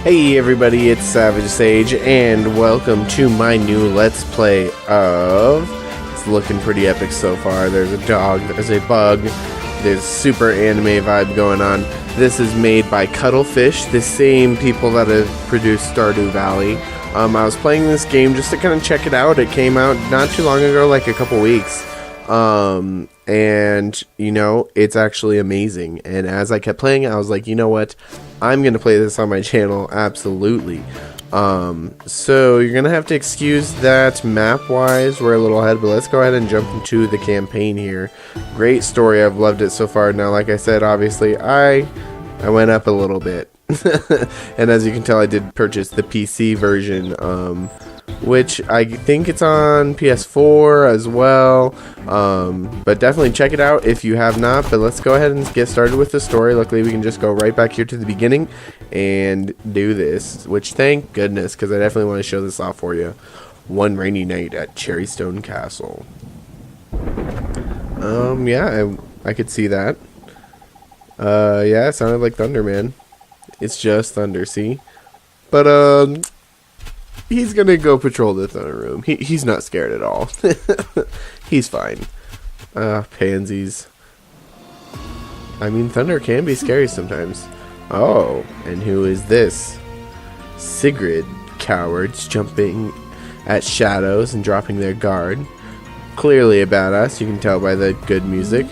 Hey everybody, it's Savage Sage, and welcome to my new Let's Play of... It's looking pretty epic so far. There's a dog, there's a bug, there's super anime vibe going on. This is made by Chucklefish, the same people that have produced Stardew Valley. I was playing this game just to kind of check it out. It came out not too long ago, like a couple weeks. And you know, it's actually amazing. And as I kept playing, I was like, you know what? I'm gonna play this on my channel, absolutely. So you're gonna have to excuse that map-wise, we're a little ahead, but let's go ahead and jump into the campaign here. Great story, I've loved it so far. Now, like I said, obviously, I went up a little bit. And as you can tell, I did purchase the PC version, which I think it's on PS4 as well, but definitely check it out if you have not. But let's go ahead and get started with the story. Luckily we can just go right back here to the beginning and do this, which thank goodness, because I definitely want to show this off for you. One rainy night at Cherrystone Castle. Yeah, I could see that. Yeah, it sounded like thunder, man. It's just thunder, see? But he's gonna go patrol the thunder room. He's not scared at all. He's fine. Pansies. I mean, thunder can be scary sometimes. Oh, and who is this? Sigrid. Cowards jumping at shadows and dropping their guard. Clearly a badass, you can tell by the good music.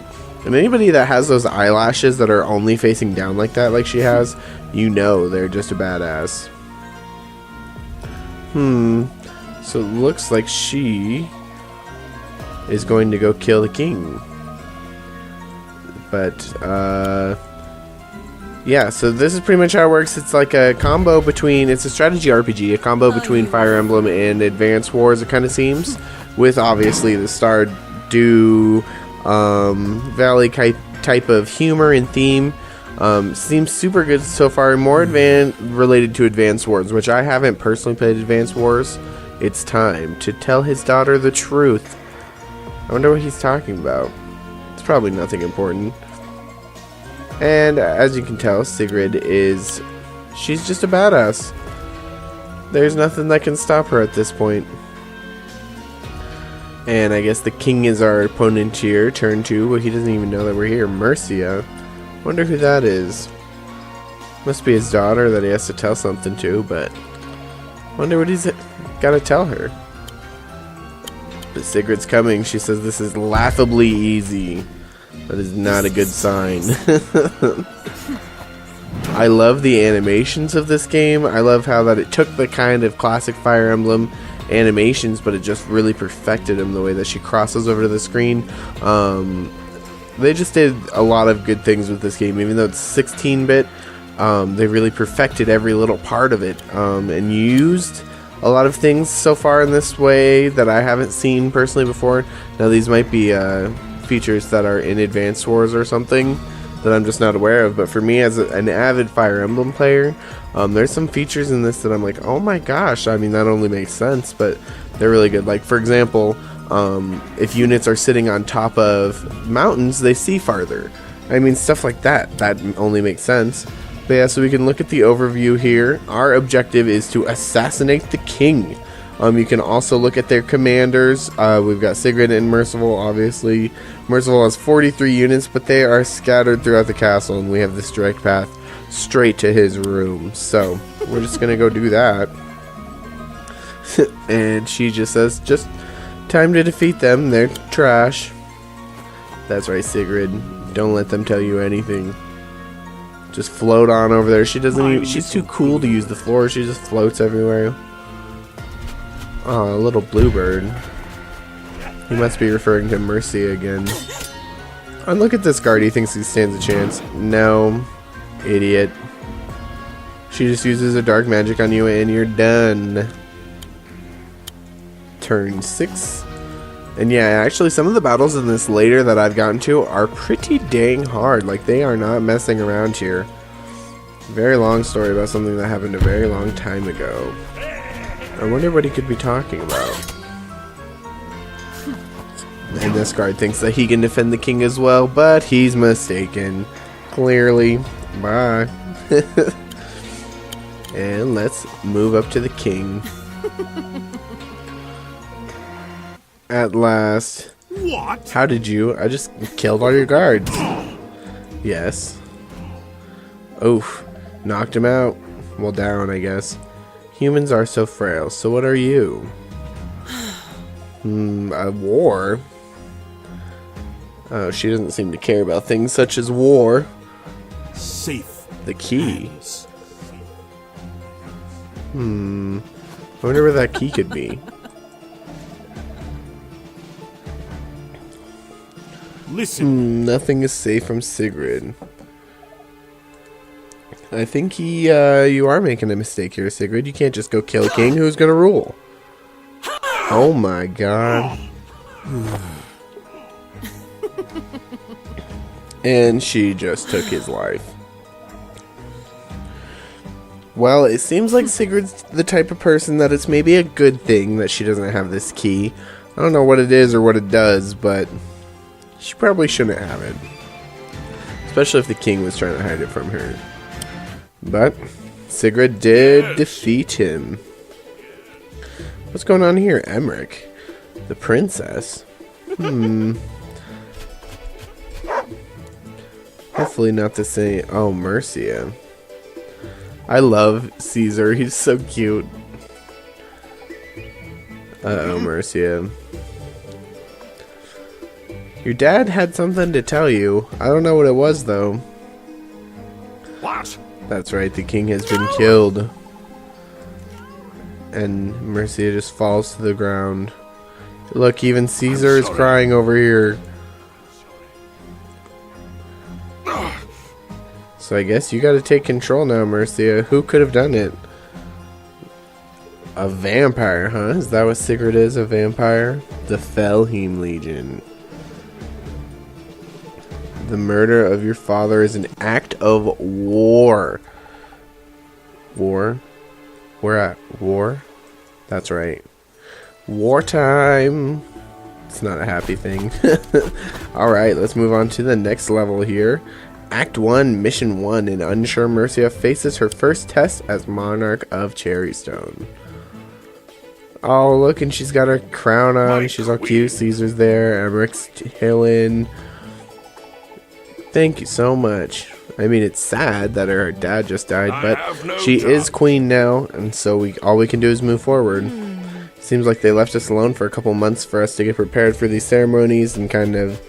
And anybody that has those eyelashes that are only facing down like that, like she has, you know they're just a badass. So it looks like she is going to go kill the king. But, yeah, so this is pretty much how it works. It's like a combo between, it's a strategy RPG, a combo between Fire Emblem and Advance Wars, it kind of seems, with obviously the Stardew Valley type of humor and theme. Seems super good so far. More related to Advance Wars, which I haven't personally played Advance Wars. It's time to tell his daughter the truth. I wonder what he's talking about. It's probably nothing important. And as you can tell, Sigrid she's just a badass. There's nothing that can stop her at this point. And I guess the king is our opponent here, turn 2. Well, he doesn't even know that we're here. Mercia. Wonder who that is. Must be his daughter that he has to tell something to, but wonder what he's gotta tell her. But Sigrid's coming. She says this is laughably easy. That is not a good sign. I love the animations of this game. I love how that it took the kind of classic Fire Emblem animations, but it just really perfected them, the way that she crosses over to the screen. They just did a lot of good things with this game, even though it's 16-bit. They really perfected every little part of it, and used a lot of things so far in this way that I haven't seen personally before. Now these might be features that are in Advance Wars or something that I'm just not aware of, but for me as an avid Fire Emblem player, there's some features in this that I'm like, oh my gosh, I mean, that only makes sense, but they're really good. Like, for example, if units are sitting on top of mountains, they see farther. I mean, stuff like that only makes sense. But yeah, so we can look at the overview here. Our objective is to assassinate the king. You can also look at their commanders. We've got Sigrid and Merciful, obviously. Merciful has 43 units, but they are scattered throughout the castle, and we have this direct path straight to his room. So we're just gonna go do that. And she just says, just time to defeat them. They're trash. That's right, Sigrid. Don't let them tell you anything. Just float on over there. She doesn't even, she's too cool to use the floor. She just floats everywhere. Oh, a little bluebird. He must be referring to Mercy again. And look at this guard. He thinks he stands a chance. No. Idiot. She just uses a dark magic on you and you're done. Turn 6. And yeah, actually some of the battles in this later that I've gotten to are pretty dang hard. Like, they are not messing around here. Very long story about something that happened a very long time ago. I wonder what he could be talking about. And this guard thinks that he can defend the king as well, but he's mistaken. Clearly. Bye. And let's move up to the king. At last. What? How did you? I just killed all your guards. Yes. Oof. Knocked him out. Well, down, I guess. Humans are so frail. So what are you? A war? Oh, she doesn't seem to care about things such as war. Safe. The key. I wonder where that key could be. Listen. Nothing is safe from Sigrid. I think you are making a mistake here, Sigrid. You can't just go kill a king. Who's gonna rule? Oh my god. And she just took his life. Well, it seems like Sigrid's the type of person that it's maybe a good thing that she doesn't have this key. I don't know what it is or what it does, but she probably shouldn't have it. Especially if the king was trying to hide it from her. But Sigrid did defeat him. What's going on here? Emmerich, the princess. Hopefully not the same. Oh, Mercia. I love Caesar. He's so cute. Uh-oh, Mercia. Your dad had something to tell you. I don't know what it was, though. What? That's right, the king has been killed. And Mercia just falls to the ground. Look, even Caesar is crying over here. So I guess you gotta take control now, Mercia. Who could have done it? A vampire, huh? Is that what Sigrid is, a vampire? The Felheim Legion. The murder of your father is an act of war. War? We're at war? That's right. Wartime! It's not a happy thing. Alright, let's move on to the next level here. Act 1, Mission 1. An unsure Mercia faces her first test as Monarch of Cherrystone. Oh, look, and she's got her crown on. She's all cute. Caesar's there. Emmerich's chilling. Thank you so much. I mean, it's sad that her dad just died, but she is queen now, and so all we can do is move forward. Seems like they left us alone for a couple months for us to get prepared for these ceremonies and kind of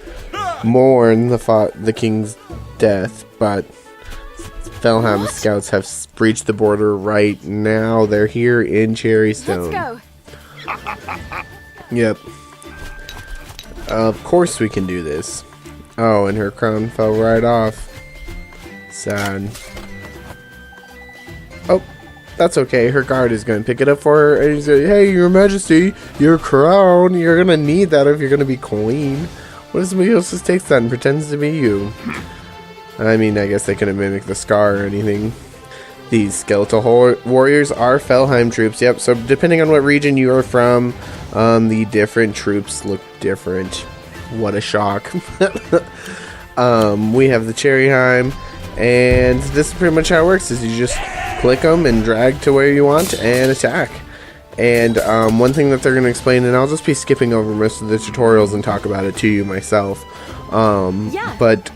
mourn the king's death, but Felheim scouts have breached the border right now. They're here in Cherrystone. Let's go. Yep. Of course we can do this. Oh, and her crown fell right off. Sad. Oh, that's okay. Her guard is going to pick it up for her. And he's like, hey, your majesty, your crown. You're going to need that if you're going to be queen. What if somebody else just takes that and pretends to be you? I mean, I guess they couldn't mimic the scar or anything. These skeletal warriors are Felheim troops. Yep, so depending on what region you are from, the different troops look different. What a shock. We have the Cherryheim, and this is pretty much how it works, is you just click them and drag to where you want and attack. And one thing that they're going to explain, and I'll just be skipping over most of the tutorials and talk about it to you myself, but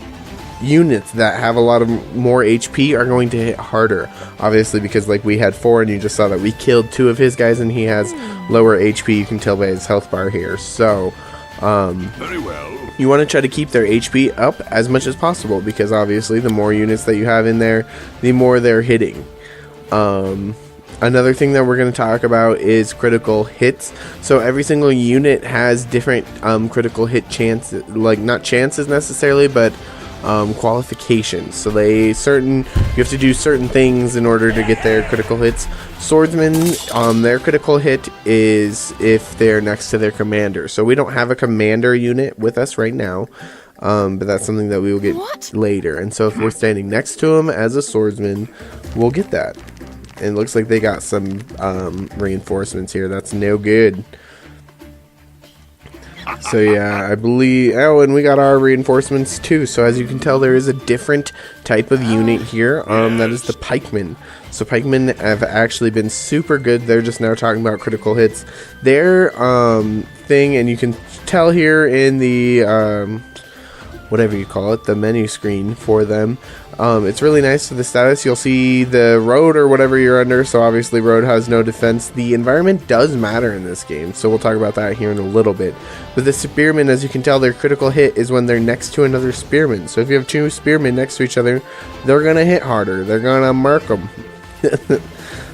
units that have a lot of more HP are going to hit harder, obviously, because like we had 4 and you just saw that we killed 2 of his guys and he has lower HP. You can tell by his health bar here. So very well. You want to try to keep their HP up as much as possible, because obviously the more units that you have in there, the more they're hitting. Another thing that we're going to talk about is critical hits. So every single unit has different critical hit chances, like not chances necessarily, but qualifications. So you have to do certain things in order to get their critical hits. Swordsmen, their critical hit is if they're next to their commander. So we don't have a commander unit with us right now, but that's something that we will get later. And so if we're standing next to him as a swordsman, we'll get that. And it looks like they got some reinforcements here. That's no good. So yeah, I believe... Oh, and we got our reinforcements too. So as you can tell, there is a different type of unit here. That is the pikemen. So pikemen have actually been super good. They're just now talking about critical hits. Their thing, and you can tell here in the... whatever you call it, the menu screen for them. It's really nice for the status. You'll see the road or whatever you're under, so obviously road has no defense. The environment does matter in this game, so we'll talk about that here in a little bit. But the spearmen, as you can tell, their critical hit is when they're next to another spearman. So if you have two spearmen next to each other, they're going to hit harder. They're going to mark them.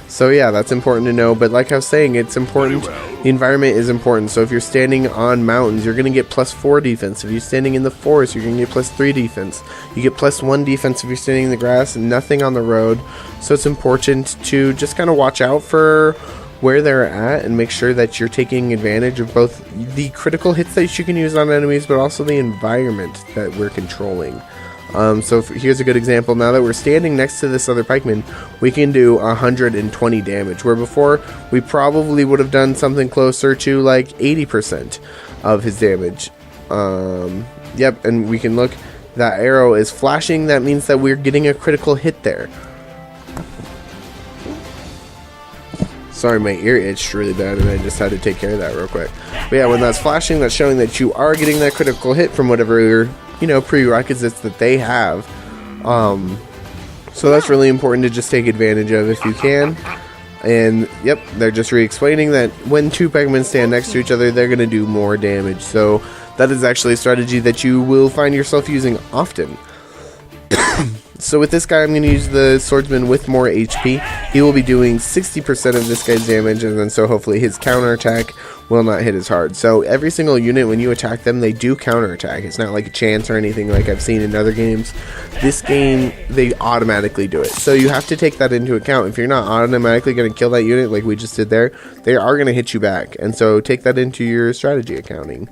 So yeah, that's important to know. But like I was saying, it's important. The environment is important. So if you're standing on mountains, you're going to get +4 defense. If you're standing in the forest, you're going to get +3 defense. You get +1 defense if you're standing in the grass and nothing on the road. So it's important to just kind of watch out for where they're at and make sure that you're taking advantage of both the critical hits that you can use on enemies, but also the environment that we're controlling. So here's a good example. Now that we're standing next to this other pikeman, we can do 120 damage, where before we probably would have done something closer to like 80% of his damage. Yep, and we can look, that arrow is flashing. That means that we're getting a critical hit there. Sorry, my ear itched really bad and I just had to take care of that real quick. But yeah, when that's flashing, that's showing that you are getting that critical hit from whatever, prerequisites that they have. So that's really important to just take advantage of if you can. And yep, they're just re-explaining that when two pikemen stand next to each other, they're going to do more damage. So that is actually a strategy that you will find yourself using often. So with this guy, I'm going to use the swordsman with more HP. He will be doing 60% of this guy's damage, and then so hopefully his counterattack will not hit as hard. So every single unit, when you attack them, they do counterattack. It's not like a chance or anything like I've seen in other games. This game, they automatically do it. So you have to take that into account. If you're not automatically going to kill that unit like we just did there, they are going to hit you back. And so take that into your strategy accounting.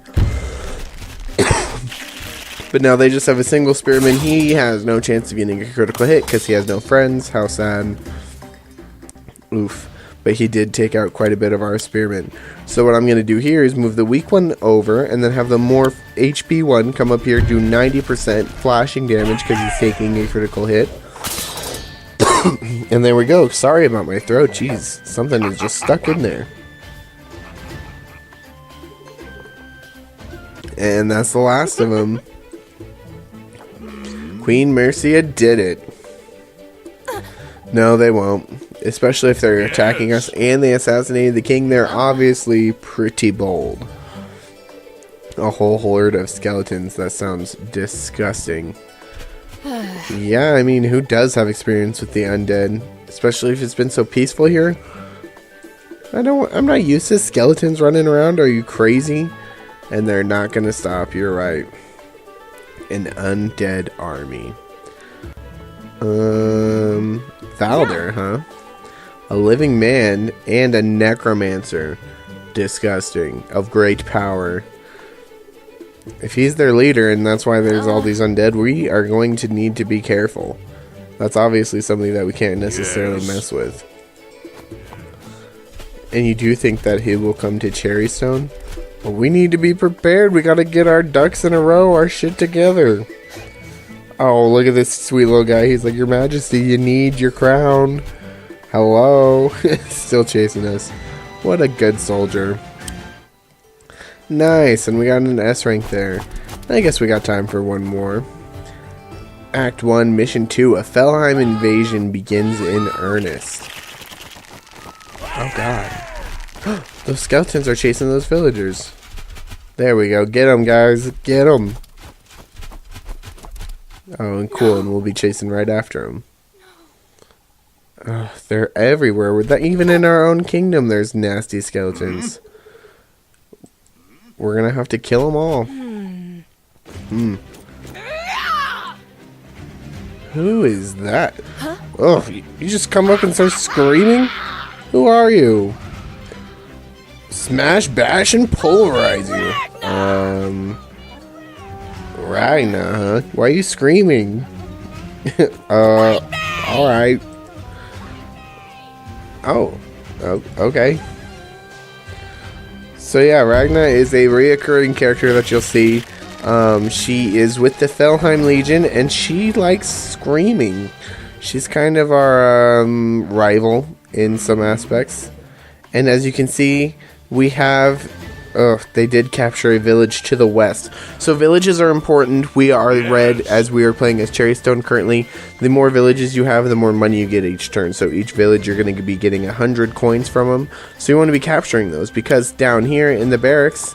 But now they just have a single spearman. He has no chance of getting a critical hit because he has no friends. How sad. Oof. But he did take out quite a bit of our spearmen. So what I'm going to do here is move the weak one over and then have the more HP one come up here, do 90% flashing damage because he's taking a critical hit. And there we go. Sorry about my throat. Jeez, something is just stuck in there. And that's the last of them. Queen Mercia did it. No, they won't. Especially if they're attacking us and they assassinated the king. They're obviously pretty bold. A whole horde of skeletons. That sounds disgusting. Yeah, I mean, who does have experience with the undead? Especially if it's been so peaceful here. I'm not used to skeletons running around. Are you crazy? And they're not gonna stop. You're right. An undead army. Valder, huh? A living man and a necromancer. Disgusting. Of great power. If he's their leader and that's why there's all these undead, we are going to need to be careful. That's obviously something that we can't necessarily mess with. And you do think that he will come to Cherrystone? Well, we need to be prepared. We gotta get our ducks in a row, our shit together. Oh, look at this sweet little guy. He's like, Your Majesty, you need your crown. Hello. Still chasing us. What a good soldier. Nice, and we got an S rank there. I guess we got time for one more. Act 1, Mission 2. A Felheim invasion begins in earnest. Oh, God. Those skeletons are chasing those villagers. There we go. Get them, guys. Get them. Oh, and cool. And we'll be chasing right after them. They're everywhere. Even in our own kingdom, there's nasty skeletons. We're going to have to kill them all. Who is that? Oh, you just come up and start screaming? Who are you? Smash, bash, and pulverize you. Ragna, huh? Why are you screaming? Alright. Oh, okay. So yeah, Ragna is a reoccurring character that you'll see. She is with the Felheim Legion, and she likes screaming. She's kind of our rival in some aspects. And as you can see, we have... Oh, they did capture a village to the west. So villages are important. We are red as we are playing as Cherrystone currently. The more villages you have, the more money you get each turn. So each village you're going to be getting 100 coins from them. So you want to be capturing those, because down here in the barracks...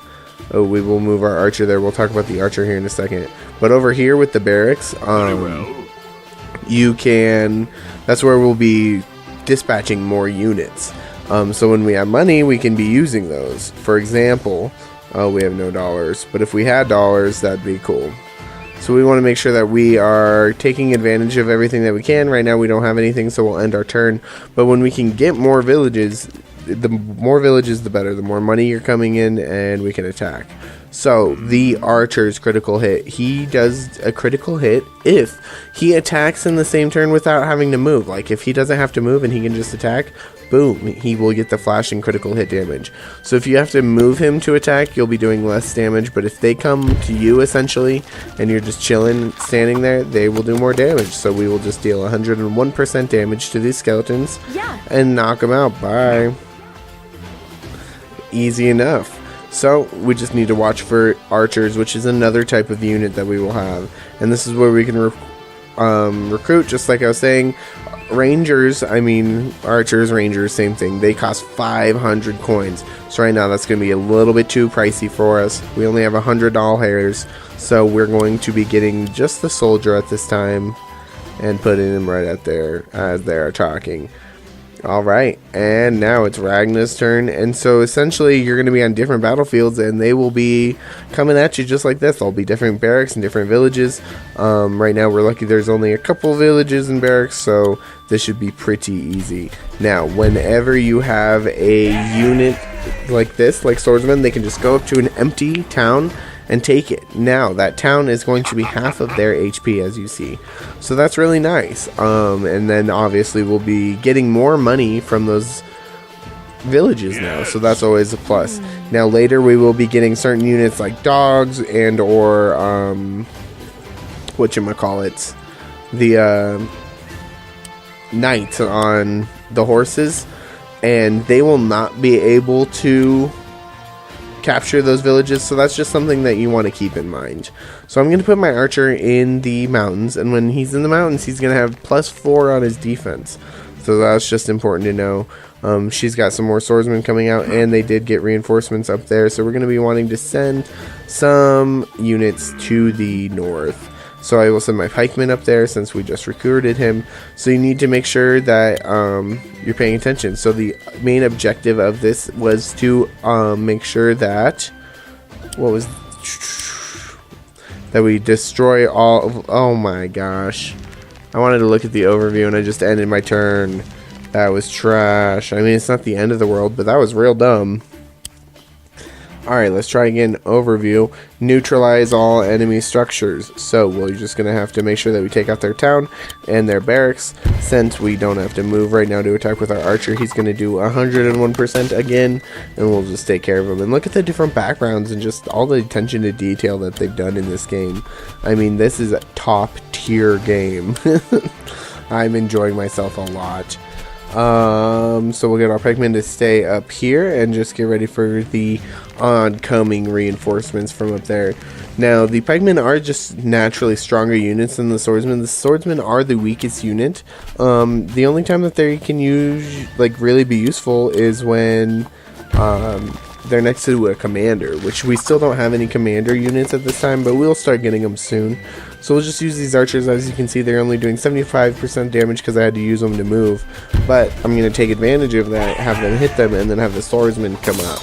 Oh, we will move our archer there. We'll talk about the archer here in a second. But over here with the barracks, you can... That's where we'll be dispatching more units. So when we have money, we can be using those. For example, we have no dollars, but if we had dollars, that'd be cool. So we want to make sure that we are taking advantage of everything that we can. Right now we don't have anything, so we'll end our turn. But when we can get more villages, the more villages, the better. The more money you're coming in, and we can attack. So the archer's critical hit. He does a critical hit if he attacks in the same turn without having to move. Like if he doesn't have to move and he can just attack, boom, he will get the flashing critical hit damage. So if you have to move him to attack, you'll be doing less damage. But if they come to you essentially and you're just chilling, standing there, they will do more damage. So we will just deal 101% damage to these skeletons and knock them out. Bye. Easy enough. So we just need to watch for archers, which is another type of unit that we will have. And this is where we can recruit, just like I was saying. Rangers, archers, rangers, same thing. They cost 500 coins. So right now that's going to be a little bit too pricey for us. We only have 100 doll hairs. So we're going to be getting just the soldier at this time and putting him right out there as they are talking. Alright, and now it's Ragna's turn, and so essentially you're going to be on different battlefields, and they will be coming at you just like this. There'll be different barracks and different villages. Right now we're lucky there's only a couple villages and barracks, so this should be pretty easy. Now, whenever you have a unit like this, like swordsmen, they can just go up to an empty town and take it. Now, that town is going to be half of their HP, as you see. So that's really nice. And then obviously we'll be getting more money from those villages now. So that's always a plus. Now later we will be getting certain units like dogs and or whatchamacallit, the knights on the horses, and they will not be able to capture those villages, so that's just something that you want to keep in mind. So I'm going to put my archer in the mountains, and when he's in the mountains he's going to have +4 on his defense, so that's just important to know. She's got some more swordsmen coming out, and they did get reinforcements up there, so we're going to be wanting to send some units to the north. So I will send my pikeman up there since we just recruited him. So you need to make sure that you're paying attention. So the main objective of this was to make sure that that we destroy all of... Oh my gosh. I wanted to look at the overview and I just ended my turn. That was trash. I mean, it's not the end of the world, but that was real dumb. Alright, let's try again. Overview. Neutralize all enemy structures. So, we're just going to have to make sure that we take out their town and their barracks. Since we don't have to move right now to attack with our archer, he's going to do 101% again, and we'll just take care of him. And look at the different backgrounds and just all the attention to detail that they've done in this game. I mean, this is a top tier game. I'm enjoying myself a lot. So we'll get our pikemen to stay up here and just get ready for the oncoming reinforcements from up there. Now, the pikemen are just naturally stronger units than the swordsmen. The swordsmen are the weakest unit. The only time that they can really be useful is when they're next to a commander, which we still don't have any commander units at this time, but we'll start getting them soon. So we'll just use these archers. As you can see, they're only doing 75% damage because I had to use them to move. But I'm going to take advantage of that, have them hit them, and then have the swordsman come up.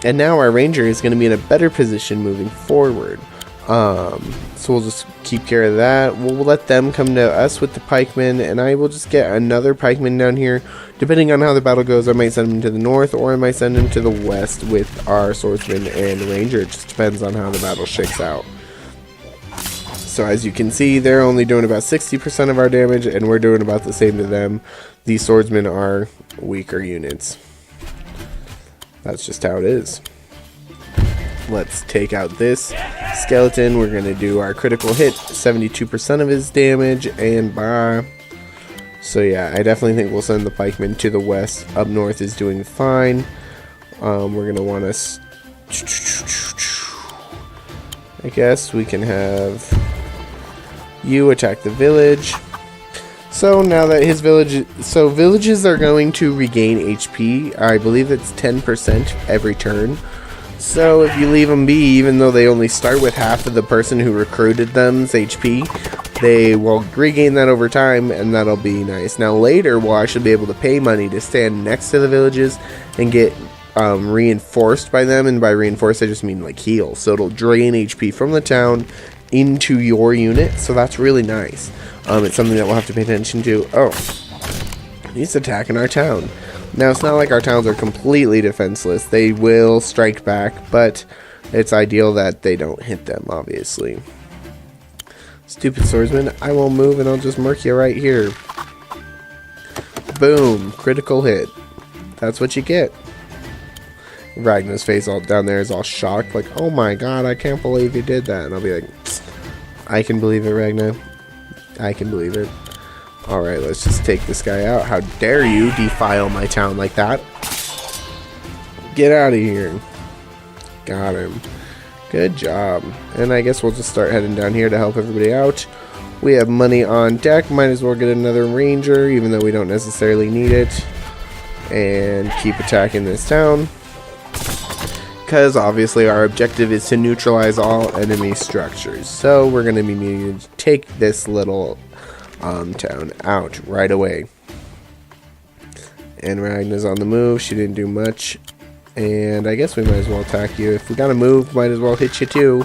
And now our ranger is going to be in a better position moving forward. So we'll just keep care of that. We'll let them come to us with the pikemen, and I will just get another pikeman down here. Depending on how the battle goes, I might send him to the north, or I might send him to the west with our swordsman and ranger. It just depends on how the battle shakes out. So as you can see, they're only doing about 60% of our damage, and we're doing about the same to them. These swordsmen are weaker units. That's just how it is. Let's take out this skeleton. We're going to do our critical hit, 72% of his damage, and bye. So yeah, I definitely think we'll send the pikeman to the west. Up north is doing fine. We're going to want to... I guess we can have you attack the village. So now that his village... So villages are going to regain HP. I believe it's 10% every turn. So if you leave them be, even though they only start with half of the person who recruited them's HP, they will regain that over time, and that'll be nice. Now later, we'll actually be able to pay money to stand next to the villages and get reinforced by them, and by reinforced I just mean like heal. So it'll drain HP from the town into your unit, so that's really nice. It's something that we'll have to pay attention to. Oh, he's attacking our town. Now, it's not like our towns are completely defenseless. They will strike back, but it's ideal that they don't hit them, obviously. Stupid swordsman, I won't move and I'll just murk you right here. Boom, critical hit. That's what you get. Ragnar's face all down there is all shocked, like, oh my god, I can't believe you did that. And I'll be like, I can believe it, Ragnar. I can believe it. Alright, let's just take this guy out. How dare you defile my town like that? Get out of here. Got him. Good job. And I guess we'll just start heading down here to help everybody out. We have money on deck. Might as well get another ranger, even though we don't necessarily need it. And keep attacking this town. Because obviously our objective is to neutralize all enemy structures. So we're going to be needing to take this little town out right away. And Ragnar's on the move. She didn't do much. And I guess we might as well attack you. If we gotta move, might as well hit you too.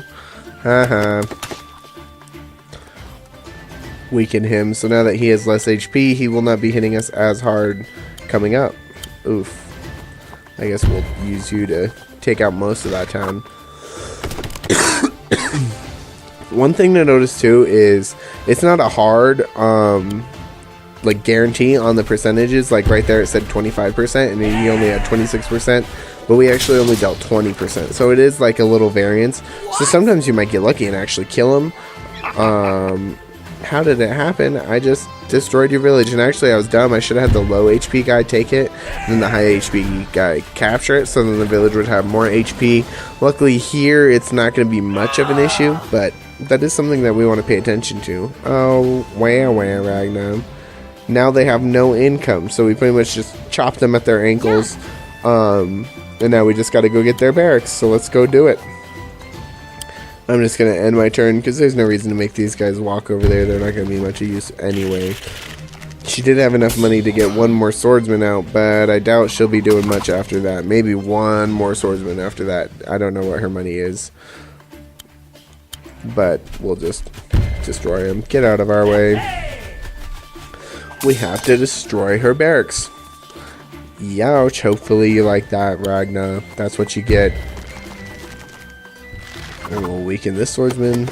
Haha. Weaken him. So now that he has less HP, he will not be hitting us as hard coming up. Oof. I guess we'll use you to take out most of that town. One thing to notice too is it's not a hard like guarantee on the percentages. Like right there it said 25% and he only had 26%, but we actually only dealt 20%, so it is like a little variance. So sometimes you might get lucky and actually kill him. How did it happen? I just destroyed your village, and actually I was dumb. I should have had the low HP guy take it and then the high HP guy capture it, so then the village would have more HP. Luckily here it's not going to be much of an issue, but that is something that we want to pay attention to. Oh, wah Ragnar. Now they have no income, so we pretty much just chopped them at their ankles. And now we just got to go get their barracks, so let's go do it. I'm just going to end my turn, because there's no reason to make these guys walk over there. They're not going to be much of use anyway. She did have enough money to get one more swordsman out, but I doubt she'll be doing much after that. Maybe one more swordsman after that. I don't know what her money is. But we'll just destroy him. Get out of our way. We have to destroy her barracks. Youch. Hopefully you like that, Ragnar. That's what you get. And we'll weaken this swordsman.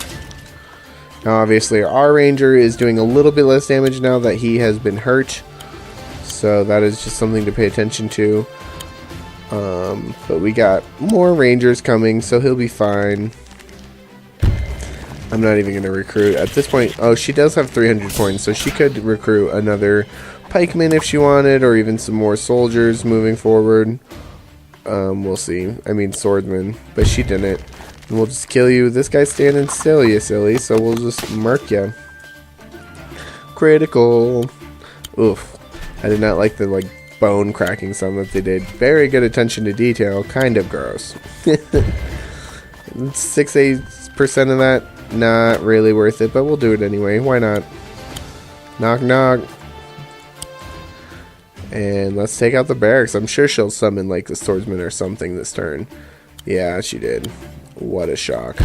Now obviously our ranger is doing a little bit less damage now that he has been hurt. So that is just something to pay attention to. But we got more rangers coming, so he'll be fine. I'm not even going to recruit at this point. Oh, she does have 300 points, so she could recruit another pikeman if she wanted, or even some more soldiers moving forward. We'll see. I mean swordsman, but she didn't. And we'll just kill you. This guy's standing still, you silly, so we'll just murk you. Critical. Oof. I did not like the bone cracking sound that they did. Very good attention to detail. Kind of gross. 6-8% of that. Not really worth it, but we'll do it anyway. Why not? Knock, knock. And let's take out the barracks. I'm sure she'll summon like the swordsman or something this turn. Yeah, she did. What a shock.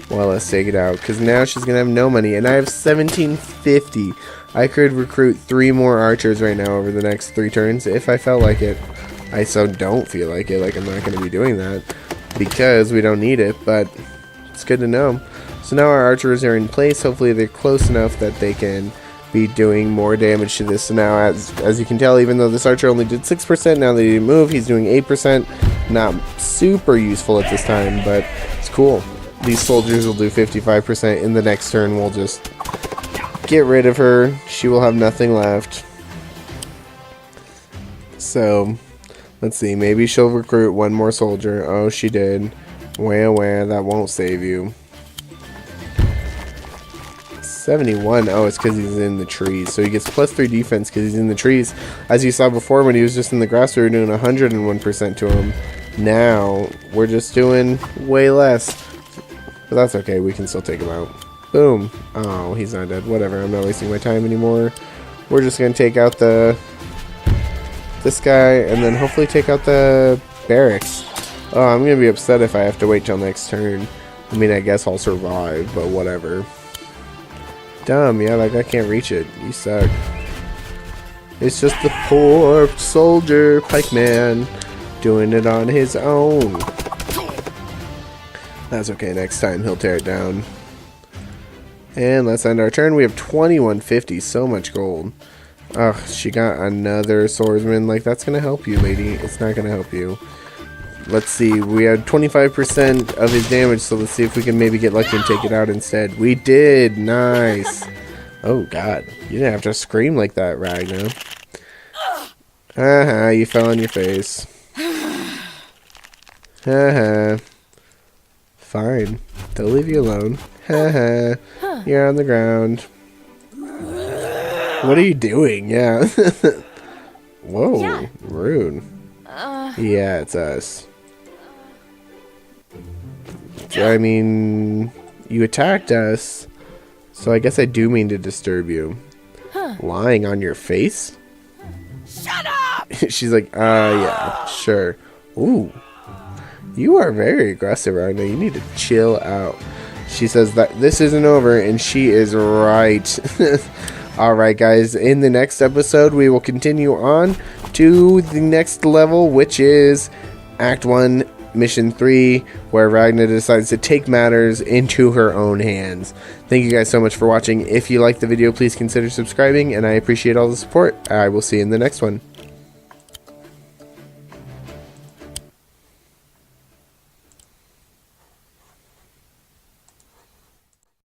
Well, let's take it out, because now she's going to have no money. And I have 1750. I could recruit 3 more archers right now over the next 3 turns if I felt like it. I so don't feel like it. Like, I'm not going to be doing that because we don't need it, but it's good to know. So now our archers are in place. Hopefully they're close enough that they can be doing more damage to this. So now, as you can tell, even though this archer only did 6%, now that he didn't move, he's doing 8%. Not super useful at this time, but it's cool. These soldiers will do 55%. In the next turn, we'll just get rid of her. She will have nothing left. So, let's see. Maybe she'll recruit one more soldier. Oh, she did. Wah, wah. That won't save you. 71. Oh, it's because he's in the trees. So he gets +3 defense because he's in the trees. As you saw before, when he was just in the grass, we were doing 101% to him. Now, we're just doing way less. But that's okay. We can still take him out. Boom. Oh, he's not dead. Whatever. I'm not wasting my time anymore. We're just going to take out this guy and then hopefully take out the barracks. Oh, I'm going to be upset if I have to wait till next turn. I mean, I guess I'll survive, but whatever. Dumb, yeah, like I can't reach it. You suck. It's just the poor soldier pikeman doing it on his own. That's okay, next time he'll tear it down. And let's end our turn. We have 2150, so much gold. Ugh, she got another swordsman. Like, that's gonna help you, lady. It's not gonna help you. Let's see, we had 25% of his damage, so let's see if we can maybe get lucky and take it out instead. We did! Nice! Oh god, you didn't have to scream like that, Ragnar. Haha, you fell on your face. Haha. Fine, they'll leave you alone. Haha, you're on the ground. What are you doing? Yeah. Whoa, rude. Yeah, it's us. I mean, you attacked us, so I guess I do mean to disturb you. Lying on your face? Shut up! She's like, yeah, sure. Ooh. You are very aggressive right now. You need to chill out. She says that this isn't over, and she is right. Alright, guys, in the next episode, we will continue on to the next level, which is Act 1, Mission 3, where Ragnar decides to take matters into her own hands. Thank you guys so much for watching. If you liked the video, please consider subscribing, and I appreciate all the support. I will see you in the next one.